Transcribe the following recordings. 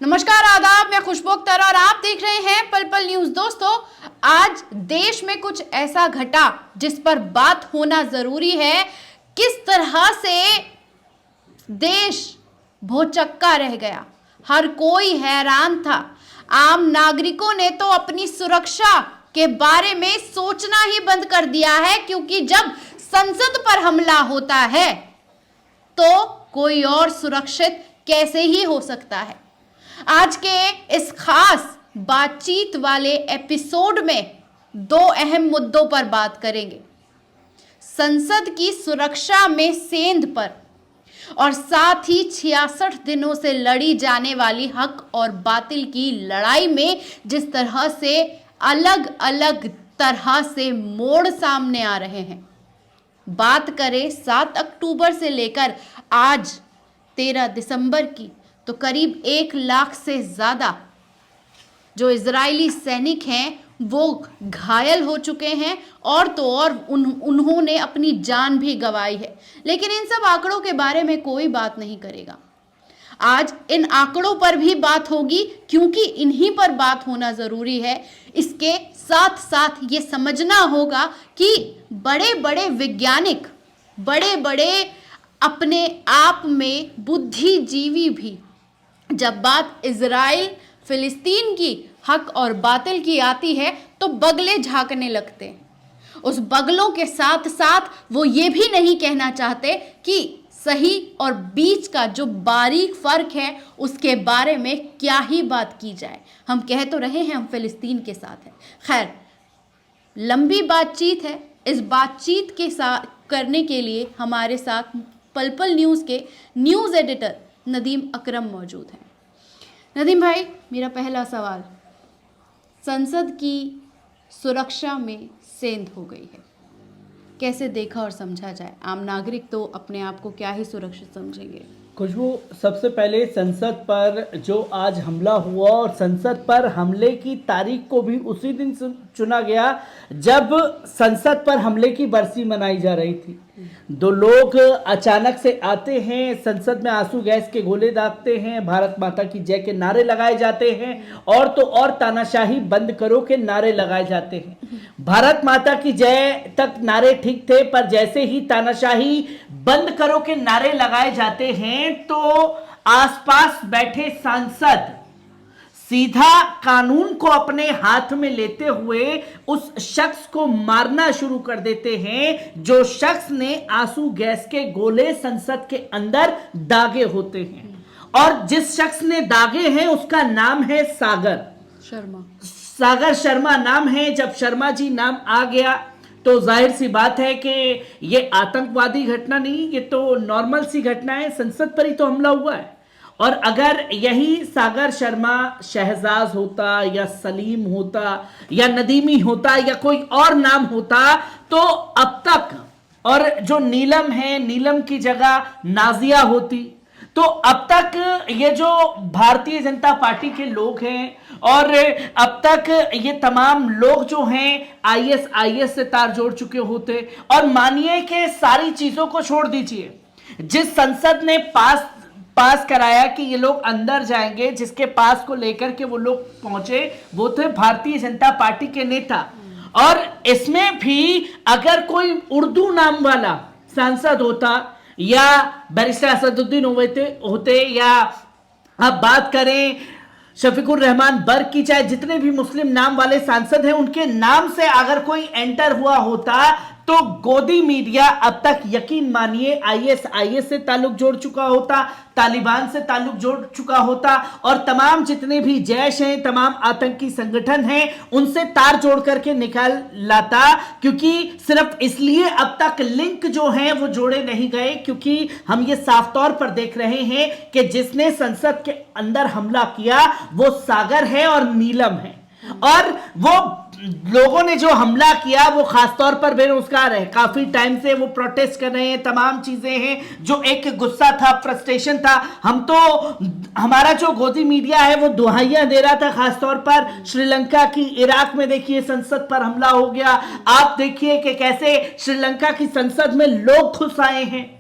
नमस्कार, आदाब। मैं खुशबू अख्तर और आप देख रहे हैं पल पल न्यूज। दोस्तों, आज देश में कुछ ऐसा घटा जिस पर बात होना जरूरी है। किस तरह से देश भौचक्का रह गया, हर कोई हैरान था। आम नागरिकों ने तो अपनी सुरक्षा के बारे में सोचना ही बंद कर दिया है, क्योंकि जब संसद पर हमला होता है तो कोई और सुरक्षित कैसे ही हो सकता है। आज के इस खास बातचीत वाले एपिसोड में दो अहम मुद्दों पर बात करेंगे। संसद की सुरक्षा में सेंध पर, और साथ ही 66 दिनों से लड़ी जाने वाली हक और बातिल की लड़ाई में जिस तरह से अलग अलग तरह से मोड़ सामने आ रहे हैं। बात करें 7 अक्टूबर से लेकर आज 13 दिसंबर की, तो करीब 1 लाख से ज़्यादा जो इजरायली सैनिक हैं वो घायल हो चुके हैं, और तो और उन्होंने अपनी जान भी गंवाई है। लेकिन इन सब आंकड़ों के बारे में कोई बात नहीं करेगा। आज इन आंकड़ों पर भी बात होगी, क्योंकि इन्हीं पर बात होना ज़रूरी है। इसके साथ साथ ये समझना होगा कि बड़े बड़े वैज्ञानिक, बड़े बड़े अपने आप में बुद्धिजीवी भी जब बात इजराइल फिलिस्तीन की हक और बातिल की आती है तो बगले झांकने लगते हैं। उस बगलों के साथ साथ वो ये भी नहीं कहना चाहते कि सही और बीच का जो बारीक फर्क है उसके बारे में क्या ही बात की जाए। हम कह तो रहे हैं हम फिलिस्तीन के साथ हैं। खैर, लंबी बातचीत है। इस बातचीत के साथ करने के लिए हमारे साथ पल पल न्यूज़ के न्यूज़ एडिटर नदीम अकरम मौजूद हैं। नदीम भाई, मेरा पहला सवाल, संसद की सुरक्षा में सेंध हो गई है, कैसे देखा और समझा जाए? आम नागरिक तो अपने आप को क्या ही सुरक्षित समझेंगे। खुशबू, सबसे पहले संसद पर जो आज हमला हुआ, और संसद पर हमले की तारीख को भी उसी दिन चुना गया जब संसद पर हमले की बरसी मनाई जा रही थी। दो लोग अचानक से आते हैं, संसद में आंसू गैस के गोले दागते हैं, भारत माता की जय के नारे लगाए जाते हैं, और तो और तानाशाही बंद करो के नारे लगाए जाते हैं। भारत माता की जय तक नारे ठीक थे, पर जैसे ही तानाशाही बंद करो के नारे लगाए जाते हैं तो आसपास बैठे सांसद सीधा कानून को अपने हाथ में लेते हुए उस शख्स को मारना शुरू कर देते हैं जो शख्स ने आंसू गैस के गोले संसद के अंदर दागे होते हैं। और जिस शख्स ने दागे हैं उसका नाम है सागर शर्मा नाम है। जब शर्मा जी नाम आ गया तो जाहिर सी बात है कि ये आतंकवादी घटना नहीं, ये तो नॉर्मल सी घटना है। संसद पर ही तो हमला हुआ है। और अगर यही सागर शर्मा शहजाज होता या सलीम होता या नदीमी होता या कोई और नाम होता तो अब तक, और जो नीलम है, नीलम की जगह नाजिया होती, तो अब तक ये जो भारतीय जनता पार्टी के लोग हैं और अब तक ये तमाम लोग जो हैं आईएस से तार जोड़ चुके होते। और मानिए कि सारी चीजों को छोड़ दीजिए, जिस संसद ने पास कराया कि ये लोग अंदर जाएंगे, जिसके पास को लेकर के वो लोग पहुंचे, वो थे भारतीय जनता पार्टी के नेता। और इसमें भी अगर कोई उर्दू नाम वाला सांसद होता या बैरिस्टर असदुद्दीन होते या आप बात करें शफीकुर रहमान बर्क की, चाहे जितने भी मुस्लिम नाम वाले सांसद हैं उनके नाम से अगर कोई एंटर हुआ होता तो गोदी मीडिया अब तक यकीन मानिए आईएस से ताल्लुक जोड़ चुका होता, तालिबान से ताल्लुक जोड़ चुका होता, और तमाम जितने भी जैश हैं, तमाम आतंकी संगठन हैं, उनसे तार जोड़ करके निकाल लाता। क्योंकि सिर्फ इसलिए अब तक लिंक जो हैं वो जोड़े नहीं गए, क्योंकि हम ये साफ तौर पर देख रहे हैं कि जिसने संसद के अंदर हमला किया वो सागर है और नीलम है। और वो लोगों ने जो हमला किया वो खासतौर पर बेरोजगार है, काफी टाइम से वो प्रोटेस्ट कर रहे हैं, तमाम चीजें हैं। जो एक गुस्सा था, फ्रस्ट्रेशन था, हमारा जो गोदी मीडिया है वो दुहाइयां दे रहा था, खासतौर पर श्रीलंका की। इराक में देखिए संसद पर हमला हो गया, आप देखिए कि कैसे श्रीलंका की संसद में लोग घुस आए हैं।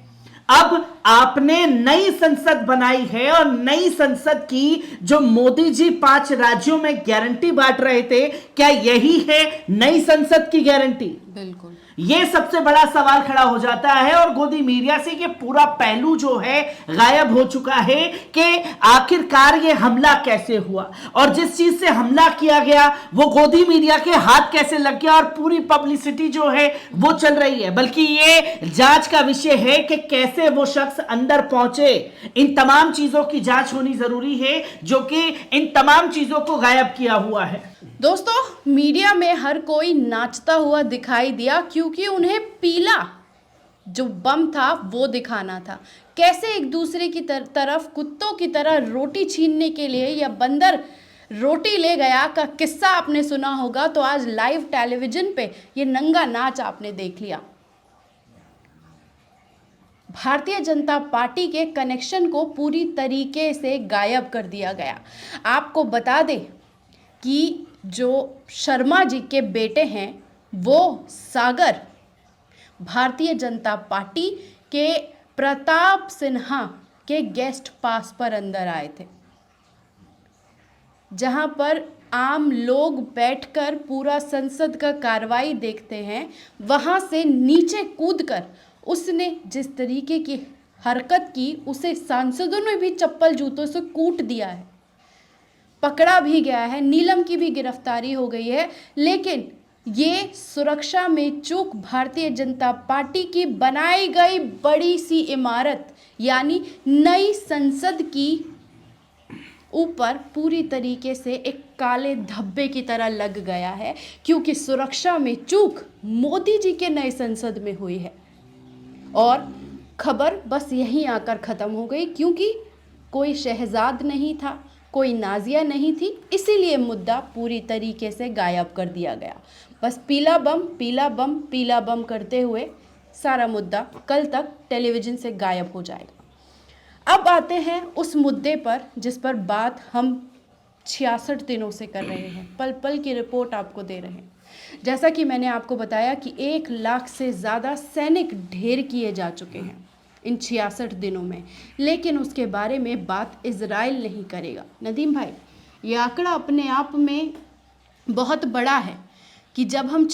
अब आपने नई संसद बनाई है और नई संसद की जो मोदी जी 5 राज्यों में गारंटी बांट रहे थे, क्या यही है नई संसद की गारंटी? बिल्कुल, ये सबसे बड़ा सवाल खड़ा हो जाता है और गोदी मीडिया से ये पूरा पहलू जो है गायब हो चुका है कि आखिरकार ये हमला कैसे हुआ और जिस चीज से हमला किया गया वो गोदी मीडिया के हाथ कैसे लग गया और पूरी पब्लिसिटी जो है वो चल रही है। बल्कि ये जांच का विषय है कि कैसे वो शख्स अंदर पहुंचे। इन तमाम चीजों की जांच होनी जरूरी है, जो कि इन तमाम चीजों को गायब किया हुआ है। दोस्तों, मीडिया में हर कोई नाचता हुआ दिखाई दिया क्योंकि उन्हें पीला जो बम था वो दिखाना था। कैसे एक दूसरे की तरफ कुत्तों की तरह रोटी छीनने के लिए या बंदर रोटी ले गया का किस्सा आपने सुना होगा, तो आज लाइव टेलीविजन पे ये नंगा नाच आपने देख लिया। भारतीय जनता पार्टी के कनेक्शन को पूरी तरीके से गायब कर दिया गया। आपको बता दें कि जो शर्मा जी के बेटे हैं वो सागर भारतीय जनता पार्टी के प्रताप सिन्हा के गेस्ट पास पर अंदर आए थे, जहां पर आम लोग बैठकर पूरा संसद का कार्रवाई देखते हैं, वहां से नीचे कूदकर उसने जिस तरीके की हरकत की उसे सांसदों ने भी चप्पल जूतों से कूट दिया है। पकड़ा भी गया है, नीलम की भी गिरफ्तारी हो गई है। लेकिन ये सुरक्षा में चूक भारतीय जनता पार्टी की बनाई गई बड़ी सी इमारत यानी नई संसद की ऊपर पूरी तरीके से एक काले धब्बे की तरह लग गया है, क्योंकि सुरक्षा में चूक मोदी जी के नए संसद में हुई है। और खबर बस यहीं आकर ख़त्म हो गई, क्योंकि कोई शहजाद नहीं था, कोई नाजिया नहीं थी, इसीलिए मुद्दा पूरी तरीके से गायब कर दिया गया। बस पीला बम पीला बम पीला बम करते हुए सारा मुद्दा कल तक टेलीविज़न से गायब हो जाएगा। अब आते हैं उस मुद्दे पर जिस पर बात हम 66 दिनों से कर रहे हैं, पल पल की रिपोर्ट आपको दे रहे हैं। जैसा कि मैंने आपको बताया कि 1 लाख से ज़्यादा सैनिक ढेर किए जा चुके हैं इन 66 दिनों में, लेकिन उसके बारे में बात इजराइल नहीं करेगा। नदीम भाई, ये आंकड़ा अपने आप में बहुत बड़ा है कि जब हम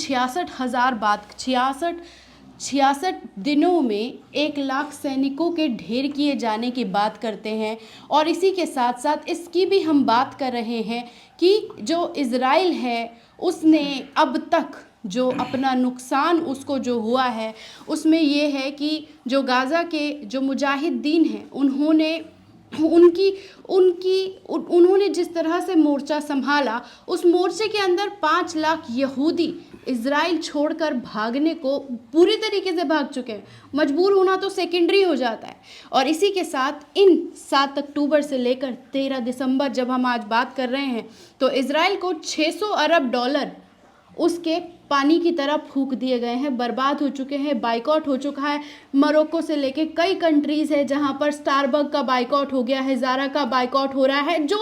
66 दिनों में 1 लाख सैनिकों के ढेर किए जाने की बात करते हैं, और इसी के साथ साथ इसकी भी हम बात कर रहे हैं कि जो इजराइल है उसने अब तक जो अपना नुकसान उसको जो हुआ है उसमें ये है कि जो गाज़ा के जो मुजाहिदीन हैं उन्होंने जिस तरह से मोर्चा संभाला, उस मोर्चे के अंदर 5 लाख यहूदी इजराइल छोड़कर भागने को पूरी तरीके से भाग चुके हैं। मजबूर होना तो सेकेंडरी हो जाता है। और इसी के साथ इन 7 अक्टूबर से लेकर 13 दिसंबर जब हम आज बात कर रहे हैं, तो इजराइल को $600 अरब उसके पानी की तरह फूंक दिए गए हैं, बर्बाद हो चुके हैं, बाइकआउट हो चुका है। मोरक्को से लेके कई कंट्रीज़ है जहां पर स्टारबक का बाइकआउट हो गया है, ज़ारा का बाइकआउट हो रहा है। जो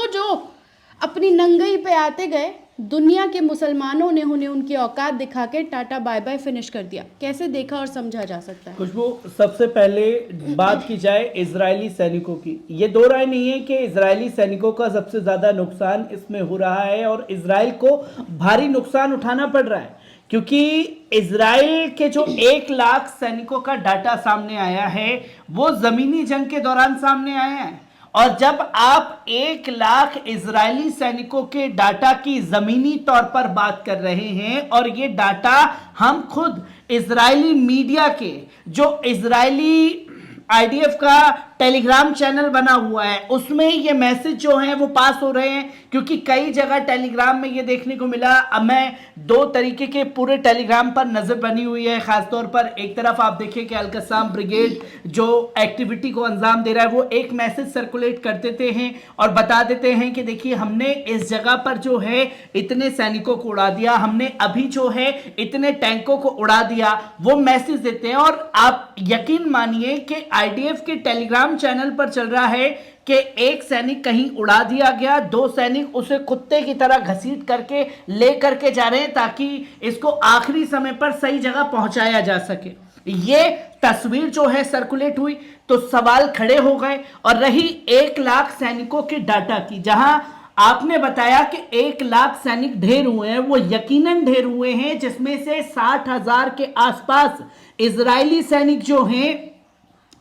अपनी नंगई पे आते गए, दुनिया के मुसलमानों ने उन्हें उनकी औकात दिखा के टाटा बाय बाय फिनिश कर दिया। कैसे देखा और समझा जा सकता है? खुशबू, सबसे पहले बात की जाए इजरायली सैनिकों की। ये दो राय नहीं है कि इजरायली सैनिकों का सबसे ज़्यादा नुकसान इसमें हो रहा है और इजराइल को भारी नुकसान उठाना पड़ रहा है, क्योंकि इजराइल के जो 1 लाख सैनिकों का डाटा सामने आया है वो ज़मीनी जंग के दौरान सामने आया है। और जब आप 1 लाख इजरायली सैनिकों के डाटा की जमीनी तौर पर बात कर रहे हैं, और ये डाटा हम खुद इजरायली मीडिया के जो इजरायली आईडीएफ का टेलीग्राम चैनल बना हुआ है उसमें ये मैसेज जो हैं वो पास हो रहे हैं, क्योंकि कई जगह टेलीग्राम में ये देखने को मिला। अब मैं 2 तरीके के पूरे टेलीग्राम पर नजर बनी हुई है। खासतौर पर एक तरफ आप देखिए कि अल-कस्साम ब्रिगेड जो एक्टिविटी को अंजाम दे रहा है वो एक मैसेज सर्कुलेट कर देते हैं और बता देते हैं कि देखिए हमने इस जगह पर जो है इतने सैनिकों को उड़ा दिया, हमने अभी जो है इतने टैंकों को उड़ा दिया, वो मैसेज देते हैं। और आप यकीन मानिए कि आईडीएफ के टेलीग्राम चैनल पर चल रहा है कि एक सैनिक कहीं उड़ा दिया गया, 2 सैनिक उसे कुत्ते की तरह घसीट करके ले करके जा रहे हैं ताकि इसको आखिरी समय पर सही जगह पहुंचाया जा सके। ये तस्वीर जो है सर्कुलेट हुई तो सवाल खड़े हो गए। और रही 1 लाख सैनिकों के डाटा की, जहां आपने बताया कि 1 लाख सैनिक ढेर हुए हैं, वो यकीनन ढेर हुए हैं, जिसमें से 60,000 के आसपास इजरायली सैनिक जो हैं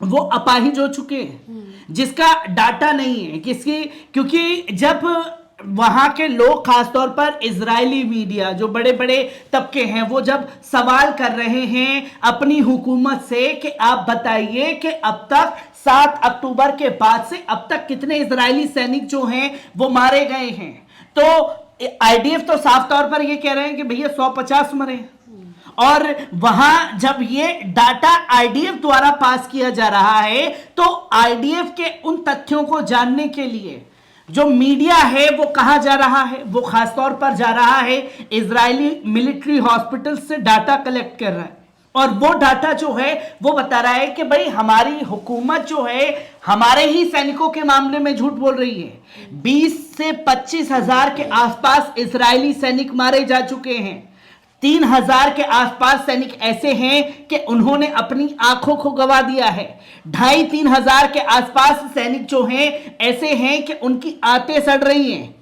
वो अपाहिज हो चुके हैं, जिसका डाटा नहीं है किसकी, क्योंकि जब वहां के लोग, खासतौर पर इजरायली मीडिया, जो बड़े बड़े तबके हैं, वो जब सवाल कर रहे हैं अपनी हुकूमत से कि आप बताइए कि अब तक 7 अक्टूबर के बाद से अब तक कितने इजरायली सैनिक जो हैं वो मारे गए हैं, तो आईडीएफ तो साफ तौर पर ये कह रहे हैं कि भैया 150 मरे हैं। और वहां जब ये डाटा आईडीएफ द्वारा पास किया जा रहा है, तो आईडीएफ के उन तथ्यों को जानने के लिए जो मीडिया है वो कहां जा रहा है, वो खासतौर पर जा रहा है इजरायली मिलिट्री हॉस्पिटल से डाटा कलेक्ट कर रहा है। और वो डाटा जो है वो बता रहा है कि भाई हमारी हुकूमत जो है हमारे ही सैनिकों के मामले में झूठ बोल रही है। 20 से 25 हजार के आसपास इजरायली सैनिक मारे जा चुके हैं। 3,000 के आसपास सैनिक ऐसे हैं कि उन्होंने अपनी आंखों को गवा दिया है। 2,500-3 हजार के आसपास सैनिक जो हैं ऐसे हैं कि उनकी आंतें सड़ रही हैं।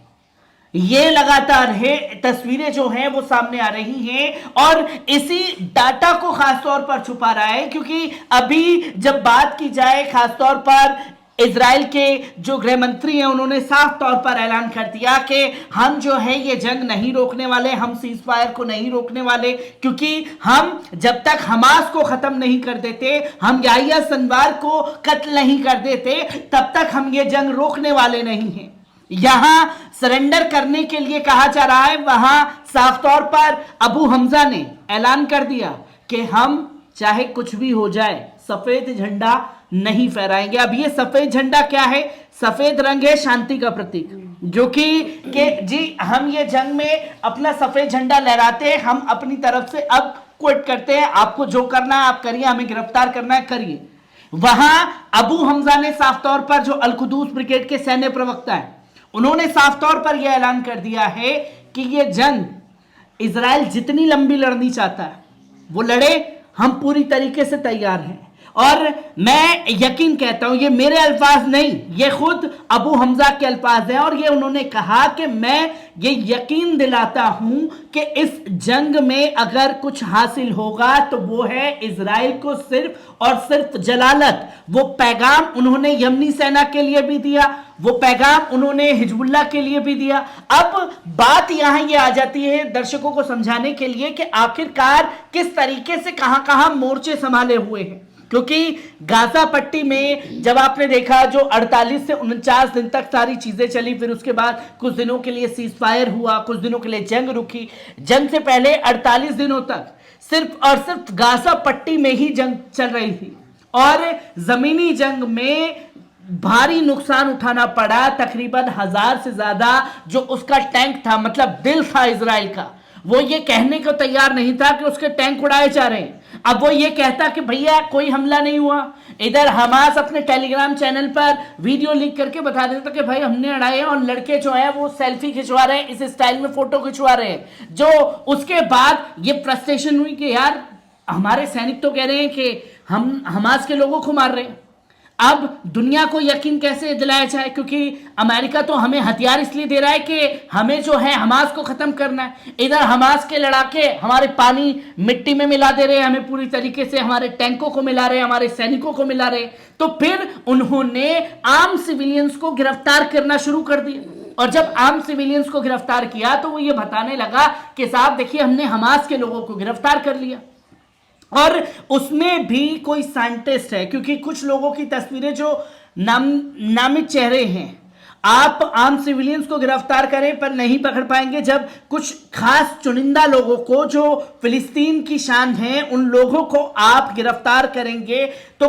ये लगातार है तस्वीरें जो हैं वो सामने आ रही हैं, और इसी डाटा को खासतौर पर छुपा रहा है, क्योंकि अभी जब बात की जाए खासतौर पर इजराइल के जो गृह मंत्री हैं, उन्होंने साफ तौर पर ऐलान कर दिया कि हम जो है ये जंग नहीं रोकने वाले, हम सीज फायर को नहीं रोकने वाले, क्योंकि हम जब तक हमास को खत्म नहीं कर देते, हम याह्या सिनवार को कत्ल नहीं कर देते, तब तक हम ये जंग रोकने वाले नहीं हैं। यहां सरेंडर करने के लिए कहा जा रहा है, वहां साफ तौर पर अबू हमजा ने ऐलान कर दिया कि हम चाहे कुछ भी हो जाए सफेद झंडा नहीं फहराएंगे। अब ये सफेद झंडा क्या है? सफेद रंग है शांति का प्रतीक, जो कि जी हम ये जंग में अपना सफेद झंडा लहराते हैं, हम अपनी तरफ से अब क्विट करते हैं, आपको जो करना है आप करिए, हमें गिरफ्तार करना है करिए। वहां अबू हमजा ने साफ तौर पर, जो अल-कुदूस ब्रिगेड के सैन्य प्रवक्ता हैं, उन्होंने साफ तौर पर यह ऐलान कर दिया है कि यह जंग इजराइल जितनी लंबी लड़नी चाहता है वो लड़े, हम पूरी तरीके से तैयार हैं। और मैं यकीन कहता हूं, ये मेरे अल्फाज नहीं, ये खुद अबू हमजा के अल्फाज हैं, और ये उन्होंने कहा कि मैं ये यकीन दिलाता हूं कि इस जंग में अगर कुछ हासिल होगा तो वो है इजराइल को सिर्फ और सिर्फ जलालत। वो पैगाम उन्होंने यमनी सेना के लिए भी दिया, वो पैगाम उन्होंने हिजबुल्लाह के लिए भी दिया। अब बात यहां ये आ जाती है दर्शकों को समझाने के लिए कि आखिरकार किस तरीके से कहां कहां मोर्चे संभाले हुए हैं, क्योंकि गाजा पट्टी में जब आपने देखा जो 48 से 49 दिन तक सारी चीजें चली, फिर उसके बाद कुछ दिनों के लिए सीज फायर हुआ, कुछ दिनों के लिए जंग रुकी। जंग से पहले 48 दिनों तक सिर्फ और सिर्फ गाजा पट्टी में ही जंग चल रही थी, और जमीनी जंग में भारी नुकसान उठाना पड़ा। तकरीबन 1000 से ज्यादा जो उसका टैंक था, मतलब दिल था इजराइल का, वो ये कहने को तैयार नहीं था कि उसके टैंक उड़ाए जा रहे हैं। अब वो ये कहता कि भैया कोई हमला नहीं हुआ। इधर हमास अपने टेलीग्राम चैनल पर वीडियो लीक करके बता देता कि भाई हमने उड़ाए हैं, और लड़के जो है वो सेल्फी खिंचवा रहे हैं, इस स्टाइल में फोटो खिंचवा रहे हैं। जो उसके बाद ये फ्रस्ट्रेशन हुई कि यार हमारे सैनिक तो कह रहे हैं कि हम हमास के लोगों को मार रहे हैं। अब दुनिया को यकीन कैसे दिलाया जाए, क्योंकि अमेरिका तो हमें हथियार इसलिए दे रहा है कि हमें जो है हमास को खत्म करना है। इधर हमास के लड़ाके हमारे पानी मिट्टी में मिला दे रहे हैं, हमें पूरी तरीके से हमारे टैंकों को मिला रहे हैं, हमारे सैनिकों को मिला रहे हैं। तो फिर उन्होंने आम सिविलियंस को गिरफ्तार करना शुरू कर दिया, और जब आम सिविलियंस को गिरफ्तार किया तो वो ये बताने लगा कि साहब देखिए हमने हमास के लोगों को गिरफ्तार कर लिया। और उसमें भी कोई साइंटिस्ट है, क्योंकि कुछ लोगों की तस्वीरें जो नामित चेहरे हैं, आप आम सिविलियंस को गिरफ्तार करें पर नहीं पकड़ पाएंगे। जब कुछ खास चुनिंदा लोगों को जो फिलिस्तीन की शान है, उन लोगों को आप गिरफ्तार करेंगे तो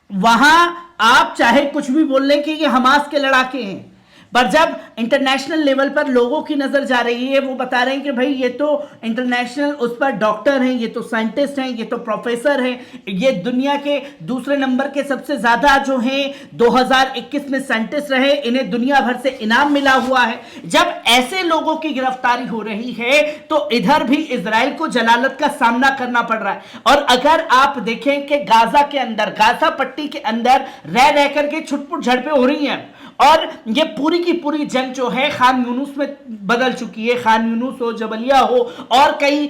वहां आप चाहे कुछ भी बोल लें कि ये हमास के लड़ाके हैं, पर जब इंटरनेशनल लेवल पर लोगों की नजर जा रही है, वो बता रहे हैं कि भाई ये तो इंटरनेशनल उस पर डॉक्टर हैं, ये तो साइंटिस्ट हैं, ये तो प्रोफेसर हैं, ये दुनिया के दूसरे नंबर के सबसे ज्यादा जो हैं 2021 में साइंटिस्ट रहे, इन्हें दुनिया भर से इनाम मिला हुआ है। जब ऐसे लोगों की गिरफ्तारी हो रही है तो इधर भी इजराइल को जलालत का सामना करना पड़ रहा है। और अगर आप देखें कि गाजा के अंदर, गाजा पट्टी के अंदर रह करके छुटपुट झड़पें हो रही हैं और ये पूरी की पूरी जंग जो है खान यूनुस में बदल चुकी है। खान यूनुस हो, जबलिया हो और कई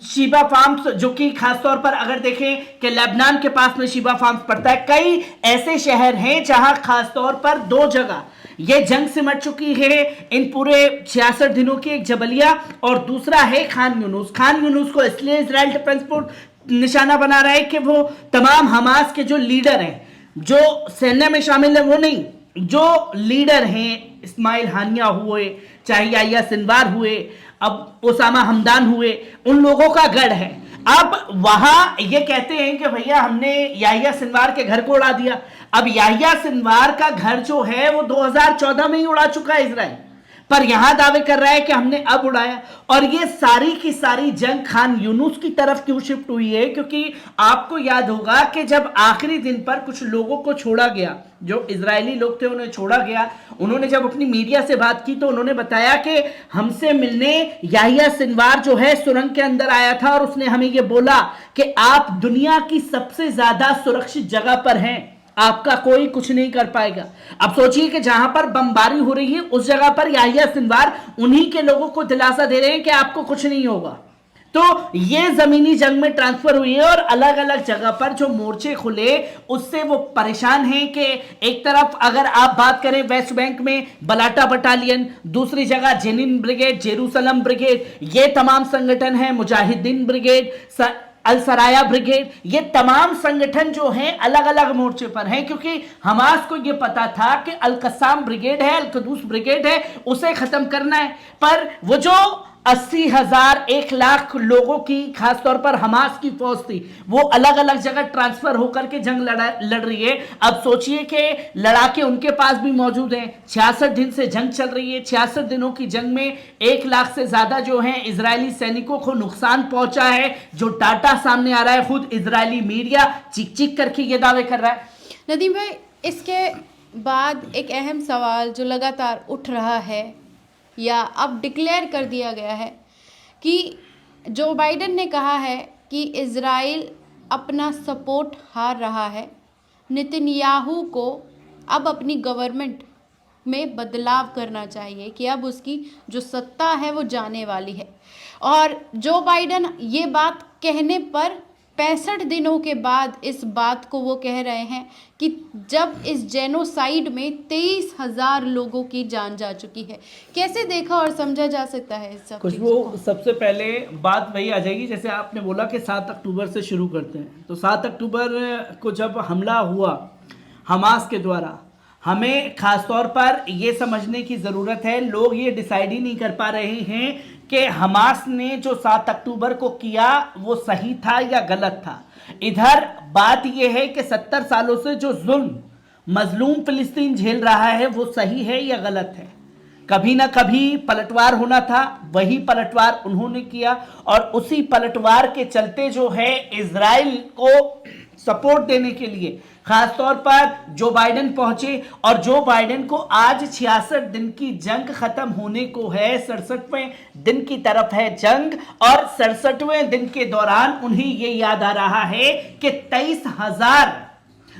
शिबा फार्म्स, जो कि खासतौर पर अगर देखें कि लेबनान के पास में शिबा फार्म्स पड़ता है, कई ऐसे शहर हैं जहां खासतौर पर 2 जगह ये जंग सिमट चुकी है इन पूरे 66 दिनों की। एक जबलिया और दूसरा है खान यूनुस। खान यूनुस को इसलिए इजराइल डिफेंस फोर्स निशाना बना रहा है कि वो तमाम हमास के जो लीडर हैं, जो सेना में शामिल है वो नहीं, जो लीडर हैं, इस्माइल हानिया हुए, चाहे याह्या सिनवार हुए, अब ओसामा हमदान हुए, उन लोगों का गढ़ है। अब वहां ये कहते हैं कि भैया हमने याह्या सिनवार के घर को उड़ा दिया। अब याह्या सिनवार का घर जो है वो 2014 में ही उड़ा चुका है इजराइल, पर यहां दावे कर रहा है कि हमने अब उड़ाया। और ये सारी की सारी जंग खान यूनुस की तरफ क्यों शिफ्ट हुई है? क्योंकि आपको याद होगा कि जब आखिरी दिन पर कुछ लोगों को छोड़ा गया, जो इजरायली लोग थे उन्हें छोड़ा गया, उन्होंने जब अपनी मीडिया से बात की तो उन्होंने बताया कि हमसे मिलने याह्या सिनवार जो है सुरंग के अंदर आया था और उसने हमें यह बोला कि आप दुनिया की सबसे ज्यादा सुरक्षित जगह पर हैं, आपका कोई कुछ नहीं कर पाएगा। अब सोचिए कि जहां पर बमबारी हो रही है उस जगह पर याह्या सिनवार उन्हीं के लोगों को दिलासा दे रहे हैं कि आपको कुछ नहीं होगा। तो ये जमीनी जंग में ट्रांसफर हुई है और अलग अलग जगह पर जो मोर्चे खुले उससे वो परेशान हैं कि एक तरफ अगर आप बात करें वेस्ट बैंक में बलाटा बटालियन, दूसरी जगह जेनिन ब्रिगेड, जेरूसलम ब्रिगेड, ये तमाम संगठन हैं, मुजाहिदीन ब्रिगेड, अल सराया ब्रिगेड, ये तमाम संगठन जो हैं अलग अलग मोर्चे पर हैं, क्योंकि हमास को ये पता था कि अल कसाम ब्रिगेड है, अल कदूस ब्रिगेड है, उसे खत्म करना है। पर वो जो 80,000 1 लाख लोगों की खासतौर पर हमास की फौज थी, वो अलग अलग जगह ट्रांसफर होकर के जंग लड़ रही है। अब सोचिए कि लड़ाके उनके पास भी मौजूद हैं। 66 दिन से जंग चल रही है। 66 दिनों की जंग में 1 लाख से ज्यादा जो है इजरायली सैनिकों को नुकसान पहुंचा है, जो डाटा सामने आ रहा है। खुद इजरायली मीडिया चीख चीख करके ये दावे कर रहा है। नदीम भाई, इसके बाद एक अहम सवाल जो लगातार उठ रहा है या अब डिक्लेयर कर दिया गया है कि जो बाइडेन ने कहा है कि इज़राइल अपना सपोर्ट हार रहा है, नेतन्याहू को अब अपनी गवर्नमेंट में बदलाव करना चाहिए कि अब उसकी जो सत्ता है वो जाने वाली है। और जो बाइडेन ये बात कहने पर 65 दिनों के बाद इस बात को वो कह रहे हैं कि जब इस जेनोसाइड में 23,000 लोगों की जान जा चुकी है। कैसे देखा और समझा जा सकता है इस सब कुछ चीज़ों वो को? सबसे पहले बात वही आ जाएगी, जैसे आपने बोला कि 7 अक्टूबर से शुरू करते हैं, तो 7 अक्टूबर को जब हमला हुआ हमास के द्वारा, हमें खासतौर पर ये समझने की ज़रूरत है, लोग ये डिसाइड ही नहीं कर पा रहे हैं कि हमास ने जो 7 अक्टूबर को किया वो सही था या गलत था। इधर बात यह है कि 70 सालों से जो जुल्म मजलूम फिलिस्तीन झेल रहा है वो सही है या गलत है। कभी ना कभी पलटवार होना था, वही पलटवार उन्होंने किया और उसी पलटवार के चलते जो है इजराइल को सपोर्ट देने के लिए खासतौर पर जो बाइडेन पहुंचे, और जो बाइडेन को आज 66 दिन की जंग खत्म होने को है, 67वें दिन की तरफ है जंग, और 67वें दिन के दौरान उन्हें ये याद आ रहा है कि 23,000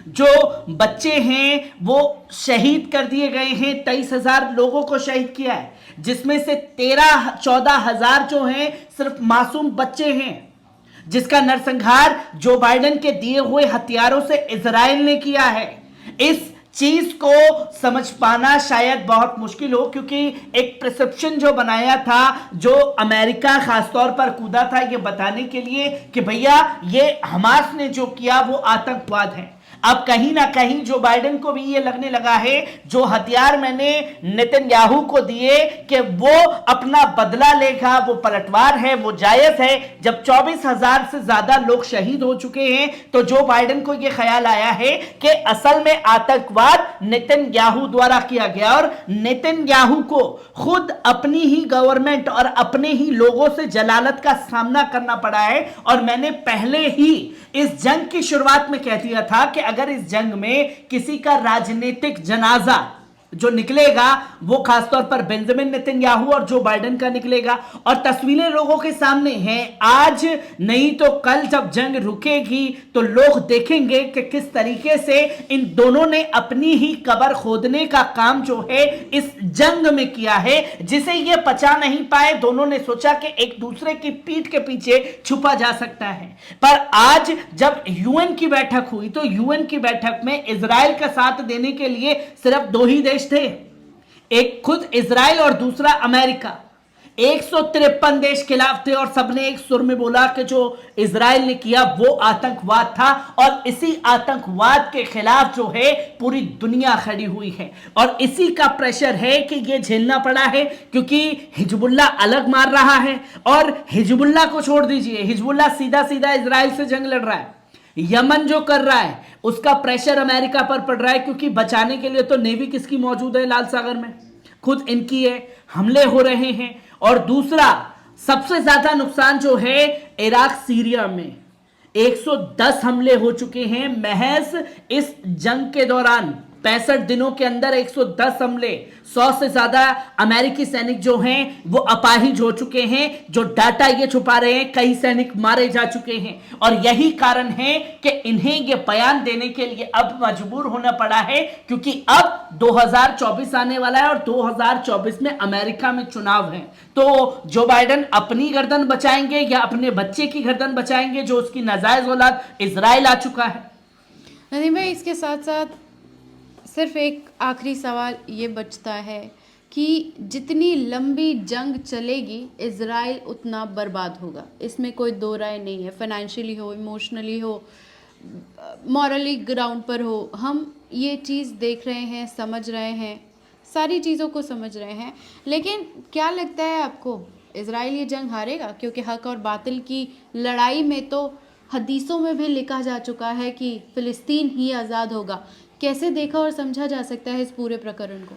जो बच्चे हैं वो शहीद कर दिए गए हैं। 23,000 लोगों को शहीद किया है, जिसमें से 13-14,000 जो हैं सिर्फ मासूम बच्चे हैं, जिसका नरसंहार जो बाइडेन के दिए हुए हथियारों से इजराइल ने किया है। इस चीज को समझ पाना शायद बहुत मुश्किल हो, क्योंकि एक परसेप्शन जो बनाया था, जो अमेरिका खासतौर पर कूदा था ये बताने के लिए कि भैया ये हमास ने जो किया वो आतंकवाद है। अब कहीं ना कहीं जो बाइडेन को भी ये लगने लगा है जो हथियार मैंने नेतन्याहू को दिए कि वो अपना बदला लेगा, वो पलटवार है, वो जायज है। जब 24,000 से ज्यादा लोग शहीद हो चुके हैं तो जो बाइडेन को ये ख्याल आया है कि असल में आतंकवाद नेतन्याहू द्वारा किया गया और नेतन्याहू को खुद अपनी ही गवर्नमेंट और अपने ही लोगों से जलालत का सामना करना पड़ा है। और मैंने पहले ही इस जंग की शुरुआत में कह दिया था कि अगर इस जंग में किसी का राजनीतिक जनाजा जो निकलेगा वो खासतौर पर बेंजामिन नेतन्याहू और जो बाइडेन का निकलेगा। और तस्वीरें लोगों के सामने हैं, आज नहीं तो कल जब जंग रुकेगी तो लोग देखेंगे कि किस तरीके से इन दोनों ने अपनी ही कब्र खोदने का काम जो है इस जंग में किया है, जिसे ये पचा नहीं पाए। दोनों ने सोचा कि एक दूसरे की पीठ के पीछे छुपा जा सकता है, पर आज जब यूएन की बैठक हुई तो यूएन की बैठक में इजराइल का साथ देने के लिए सिर्फ दो ही देश थे, एक खुद इजराइल और दूसरा अमेरिका। 153 देश खिलाफ थे और सबने एक सुर में बोला कि जो इजराइल ने किया वो आतंकवाद था और इसी आतंकवाद के खिलाफ जो है पूरी दुनिया खड़ी हुई है। और इसी का प्रेशर है कि ये झेलना पड़ा है क्योंकि हिजबुल्लाह अलग मार रहा है। और हिजबुल्लाह को छोड़ दीजिए, हिजबुल्लाह सीधा सीधा इजराइल से जंग लड़ रहा है। यमन जो कर रहा है उसका प्रेशर अमेरिका पर पड़ रहा है क्योंकि बचाने के लिए तो नेवी किसकी मौजूद है लाल सागर में, खुद इनकी है। हमले हो रहे हैं। और दूसरा सबसे ज्यादा नुकसान जो है इराक सीरिया में 110 हमले हो चुके हैं महज इस जंग के दौरान। 65 दिनों के अंदर 110 हमले, 100 से ज्यादा अमेरिकी सैनिक जो हैं वो अपाहिज हो चुके हैं। जो डाटा ये छुपा रहे हैं, कई सैनिक मारे जा चुके हैं। और यही कारण है कि इन्हें ये बयान देने के लिए अब मजबूर होना पड़ा है क्योंकि अब 2024 आने वाला है और 2024 में अमेरिका में चुनाव है। तो जो बाइडेन अपनी गर्दन बचाएंगे या अपने बच्चे की गर्दन बचाएंगे जो उसकी नाजायज औलाद इजराइल आ चुका है। नदीम भाई, इसके साथ साथ सिर्फ एक आखिरी सवाल ये बचता है कि जितनी लंबी जंग चलेगी इज़राइल उतना बर्बाद होगा, इसमें कोई दो राय नहीं है। फाइनेंशियली हो, इमोशनली हो, मॉरली ग्राउंड पर हो, हम ये चीज़ देख रहे हैं, समझ रहे हैं, सारी चीज़ों को समझ रहे हैं। लेकिन क्या लगता है आपको, इज़राइल ये जंग हारेगा? क्योंकि हक और बातिल की लड़ाई में तो हदीसों में भी लिखा जा चुका है कि फ़िलिस्तीन ही आज़ाद होगा। कैसे देखा और समझा जा सकता है इस पूरे प्रकरण को?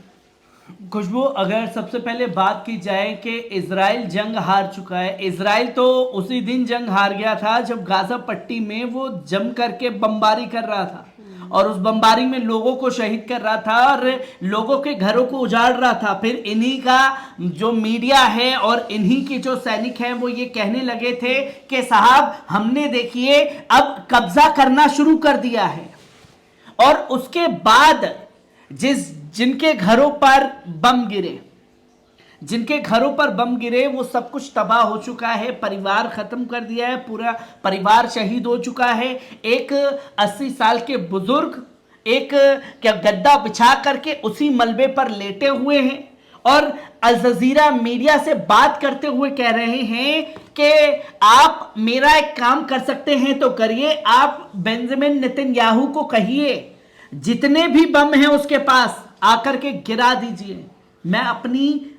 खुशबू, अगर सबसे पहले बात की जाए कि इजराइल जंग हार चुका है, इजराइल तो उसी दिन जंग हार गया था जब गाजा पट्टी में वो जम करके बमबारी कर रहा था और उस बमबारी में लोगों को शहीद कर रहा था और लोगों के घरों को उजाड़ रहा था। फिर इन्हीं का जो मीडिया है और इन्हीं के जो सैनिक हैं वो ये कहने लगे थे कि साहब हमने देखिए अब कब्जा करना शुरू कर दिया है। और उसके बाद जिनके घरों पर बम गिरे वो सब कुछ तबाह हो चुका है, परिवार खत्म कर दिया है, पूरा परिवार शहीद हो चुका है। एक 80 साल के बुजुर्ग एक गद्दा बिछा करके उसी मलबे पर लेटे हुए हैं और अल जजीरा मीडिया से बात करते हुए कह रहे हैं कि आप मेरा एक काम कर सकते हैं तो करिए, आप बेंजामिन नेतन्याहू को कहिए जितने भी बम हैं उसके पास आकर के गिरा दीजिए, मैं अपनी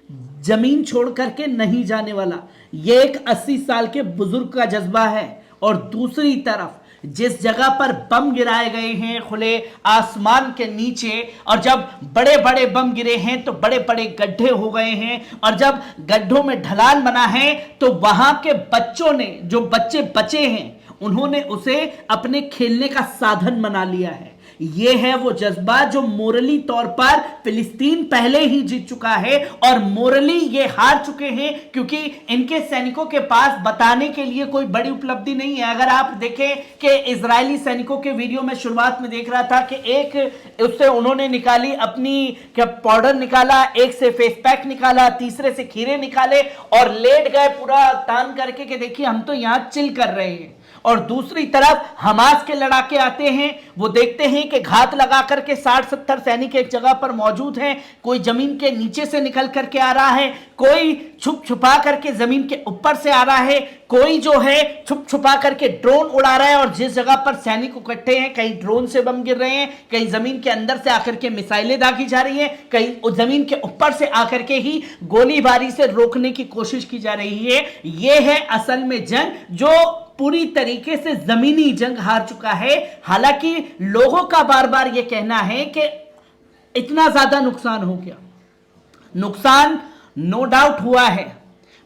जमीन छोड़ करके नहीं जाने वाला। ये एक 80 साल के बुजुर्ग का जज्बा है। और दूसरी तरफ जिस जगह पर बम गिराए गए हैं खुले आसमान के नीचे, और जब बड़े बड़े बम गिरे हैं तो बड़े बड़े गड्ढे हो गए हैं और जब गड्ढों में ढलान बना है तो वहां के बच्चों ने, जो बच्चे बचे हैं, उन्होंने उसे अपने खेलने का साधन बना लिया है। ये है वो जज्बा जो मोरली तौर पर फिलिस्तीन पहले ही जीत चुका है और मोरली ये हार चुके हैं क्योंकि इनके सैनिकों के पास बताने के लिए कोई बड़ी उपलब्धि नहीं है। अगर आप देखें कि इजरायली सैनिकों के वीडियो में शुरुआत में देख रहा था कि एक उससे उन्होंने निकाली अपनी क्या पाउडर निकाला, एक से फेस पैक निकाला, तीसरे से खीरे निकाले और लेट गए पूरा तान करके कि देखिए हम तो यहां चिल कर रहे हैं। और दूसरी तरफ हमास के लड़ाके आते हैं। वो देखते हैं कि घात लगा करके 60-70 सैनिक एक जगह पर मौजूद हैं, कोई जमीन के नीचे से निकल करके आ रहा है, कोई छुप छुपा करके जमीन के ऊपर से आ रहा है, कोई जो है छुप छुपा करके ड्रोन उड़ा रहा है। और जिस जगह पर सैनिक इकट्ठे हैं, कहीं ड्रोन से बम गिर रहे हैं, कहीं जमीन के अंदर से आकर के मिसाइलें दागी जा रही हैं, कहीं जमीन के ऊपर से आकर के ही गोलीबारी से रोकने की कोशिश की जा रही है। यह है असल में जंग, जो पूरी तरीके से जमीनी जंग हार चुका है। हालांकि लोगों का बार बार यह कहना है कि इतना ज्यादा नुकसान हो गया। नुकसान नो डाउट हुआ है,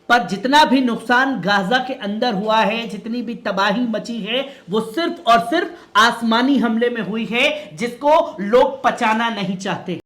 पर जितना भी नुकसान गाजा के अंदर हुआ है, जितनी भी तबाही मची है, वो सिर्फ और सिर्फ आसमानी हमले में हुई है, जिसको लोग पचाना नहीं चाहते।